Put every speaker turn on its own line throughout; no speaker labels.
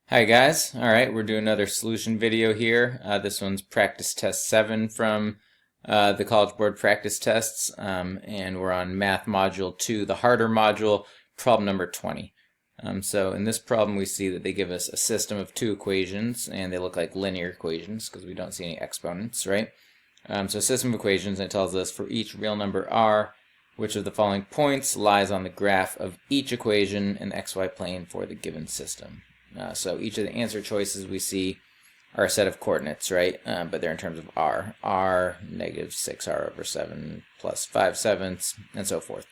Hi guys, alright, we're doing another solution video here. This one's practice test 7 from the College Board practice tests, and we're on math module 2, the harder module, problem number 20. So in this problem we see that they give us a system of two equations, and they look like linear equations because we don't see any exponents, right? So a system of equations, and it tells us for each real number r, which of the following points lies on the graph of each equation in the xy plane for the given system. So each of the answer choices we see are a set of coordinates, right? But they're in terms of r. r, negative 6r over 7 plus 5/7, and so forth.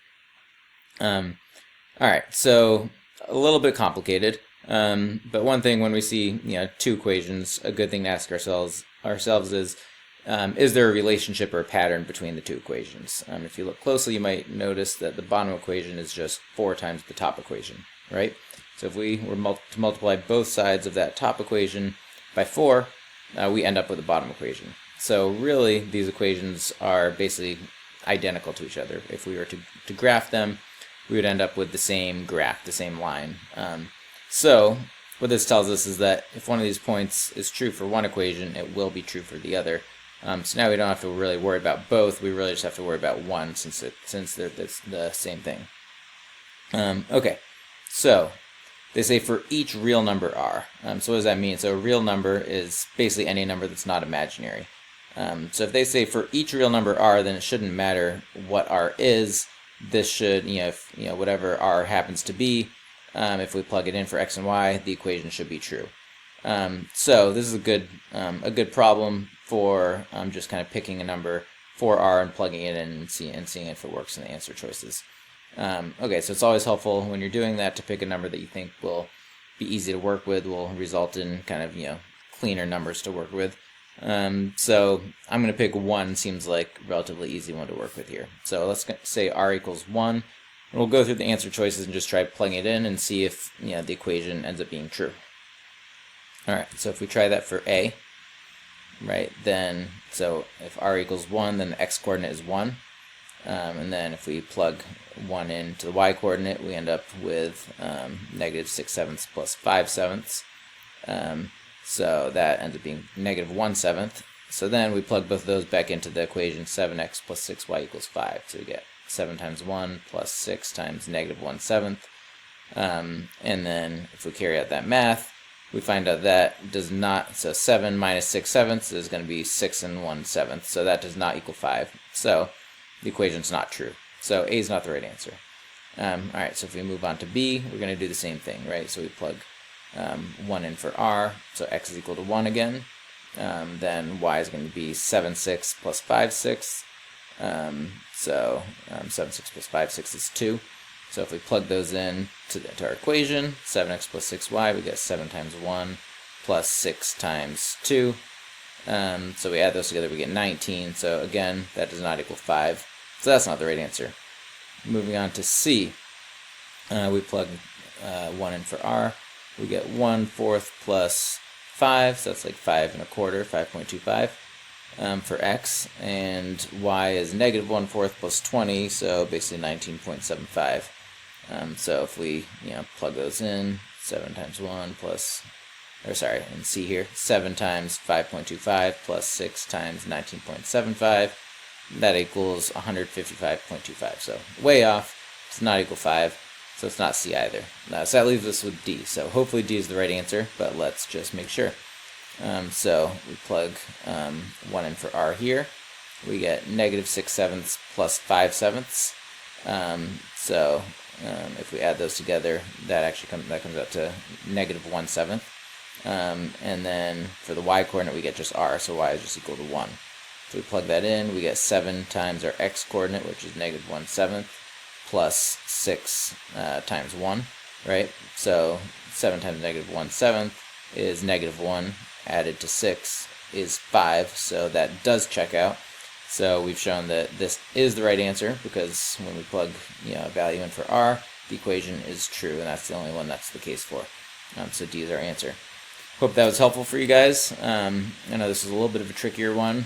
Alright, so a little bit complicated. But one thing when we see two equations, a good thing to ask ourselves is there a relationship or a pattern between the two equations? If you look closely, you might notice that the bottom equation is just 4 times the top equation, right? So if we were to multiply both sides of that top equation by 4, we end up with the bottom equation. So really, these equations are basically identical to each other. If we were to graph them, we would end up with the same graph, the same line. So what this tells us is that if one of these points is true for one equation, it will be true for the other. So now we don't have to really worry about both. We really just have to worry about one since they're the same thing. Okay, so they say for each real number r. So what does that mean? So a real number is basically any number that's not imaginary. So if they say for each real number r, then it shouldn't matter what r is. This should, whatever r happens to be, if we plug it in for x and y, the equation should be true. So this is a good problem for just kind of picking a number for r and plugging it in and seeing if it works in the answer choices. Okay, so it's always helpful when you're doing that to pick a number that you think will be easy to work with, will result in kind of, cleaner numbers to work with. So I'm going to pick 1, seems like a relatively easy one to work with here. So let's say r equals 1, and we'll go through the answer choices and just try plugging it in and see if, the equation ends up being true. Alright, so if we try that for a, right, then, so if r equals 1, then the x-coordinate is 1. And then if we plug 1 into the y-coordinate, we end up with negative 6/7 plus 5/7. So that ends up being negative 1/7. So then we plug both of those back into the equation 7x plus 6y equals 5. So we get 7 times 1 plus 6 times negative 1/7. And then if we carry out that math, we find out that does not, so 7 minus 6/7 is going to be 6 1/7. So that does not equal 5. So the equation's not true. So A is not the right answer. Alright, so if we move on to B, we're going to do the same thing, right? So we plug 1 in for r, so x is equal to 1 again. Then y is going to be 7/6 plus 5/6. So 7/6 plus 5/6 is 2. So if we plug those in to our equation, 7x plus 6y, we get 7 times 1 plus 6 times 2. So we add those together, we get 19. So again, that does not equal 5. So that's not the right answer. Moving on to C, we plug 1 in for r. We get 1/4 plus 5, so that's like 5 1/4, 5.25 for x. And y is negative 1/4 plus 20, so basically 19.75. So if we plug those in, 7 times 1 plus, in C here, 7 times 5.25 plus 6 times 19.75, that equals 155.25. So way off, it's not equal 5, so it's not C either. So that leaves us with D. So hopefully D is the right answer, but let's just make sure. So we plug 1 in for r here. We get negative 6/7 plus 5/7. So if we add those together, that comes out to negative 1/7. And then for the y-coordinate, we get just r, so y is just equal to 1. So we plug that in, we get 7 times our x-coordinate, which is negative 1/7, plus 6 times 1, right? So 7 times negative 1/7 is negative 1, added to 6 is 5, so that does check out. So we've shown that this is the right answer, because when we plug a value in for r, the equation is true, and that's the only one that's the case for. So D is our answer. Hope that was helpful for you guys. I know this is a little bit of a trickier one.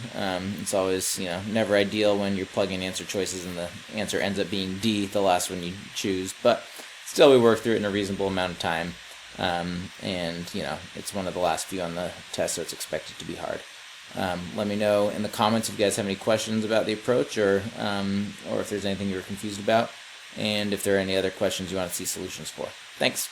It's always, never ideal when you're plugging answer choices and the answer ends up being D, the last one you choose. But still, we worked through it in a reasonable amount of time. and it's one of the last few on the test, so it's expected to be hard. Let me know in the comments if you guys have any questions about the approach, or if there's anything you're confused about, and if there are any other questions you want to see solutions for. Thanks.